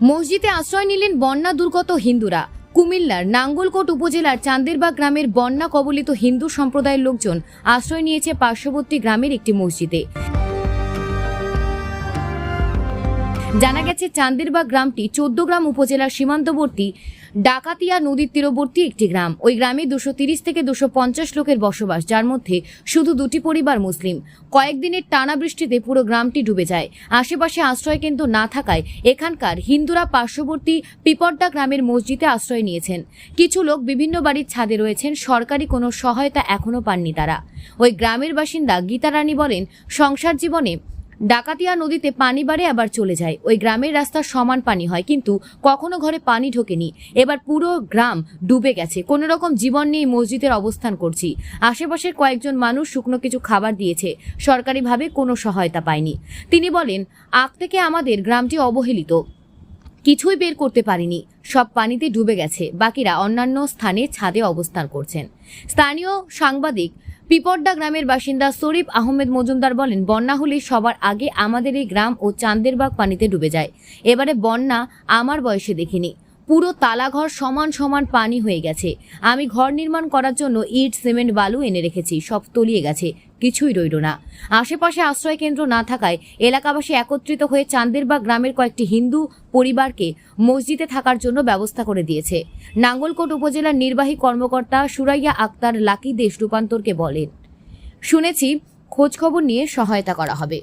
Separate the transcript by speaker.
Speaker 1: মসজিদে আশ্রয় নিলেন বন্যা দুর্গত হিন্দুরা। কুমিল্লার নাঙ্গলকোট উপজেলার চান্দেরবাগ গ্রামের বন্যা কবলিত হিন্দু সম্প্রদায়ের লোকজন আশ্রয় নিয়েছে পার্শ্ববর্তী গ্রামের একটি মসজিদে। জানা গেছে, চান্দেরবাগ গ্রামটি 14 গ্রাম উপজেলার সীমান্তবর্তী ডাকাতিয়া নদীর তীরবর্তী একটি গ্রাম। ওই গ্রামে 230 থেকে 250 লোকের বসবাস, যার মধ্যে শুধু 2টি পরিবার মুসলিম। কয়েকদিনের টানা বৃষ্টিতে পুরো গ্রামটি ডুবে যায়। আশেপাশে আশ্রয়কেন্দ্র না থাকায় এখানকার হিন্দুরা পার্শ্ববর্তী পিপরডা গ্রামের মসজিদে আশ্রয় নিয়েছেন। কিছু লোক বিভিন্ন বাড়ির ছাদে রয়েছেন। সরকারি কোনো সহায়তা এখনো পাননি তারা। ওই গ্রামের বাসিন্দা গীতা রানী বলেন, সংসার জীবনে ডাকাতিয়া নদীতে পানি বাড়ে আবার চলে যায়। ওই গ্রামের রাস্তা সমান পানি হয়, কিন্তু কখনো ঘরে পানি ঢোকেনি। এবার পুরো গ্রাম ডুবে গেছে। কোনো রকম জীবন নিয়ে মসজিদের অবস্থান করছি। আশেপাশের কয়েকজন মানুষ শুকনো কিছু খাবার দিয়েছে, সরকারিভাবে কোনো সহায়তা পায়নি। তিনি বলেন, আগ থেকে আমাদের গ্রামটি অবহেলিত, কিছুই বের করতে পারিনি, সব পানিতে ডুবে গেছে। বাকিরা অন্যান্য স্থানে ছাদে অবস্থান করছেন। স্থানীয় সাংবাদিক পিপরডা গ্রামের বাসিন্দা শরীফ আহমেদ মজুমদার বলেন, বন্যা হলে সবার আগে আমাদের এই গ্রাম ও চান্দেরবাগ পানিতে ডুবে যায়। এবারে বন্যা আমার বয়সে দেখিনি। পুরো তালাঘর সমান সমান পানি হয়ে গেছে। আমি ঘর নির্মাণ করার জন্য ইট, সিমেন্ট, বালু এনে রেখেছি, সব তলিয়ে গেছে, কিছুই রইল না। আশেপাশে আশ্রয় কেন্দ্র না থাকায় এলাকাবাসী একত্রিত হয়ে চান্দেরবাগ গ্রামের কয়েকটি হিন্দু পরিবারকে মসজিদে থাকার জন্য ব্যবস্থা করে দিয়েছে। নাঙ্গলকোট উপজেলার নির্বাহী কর্মকর্তা সুরাইয়া আক্তার লাকি দেশ রূপান্তরকে বলেন, শুনেছি খোঁজখবর নিয়ে সহায়তা করা হবে।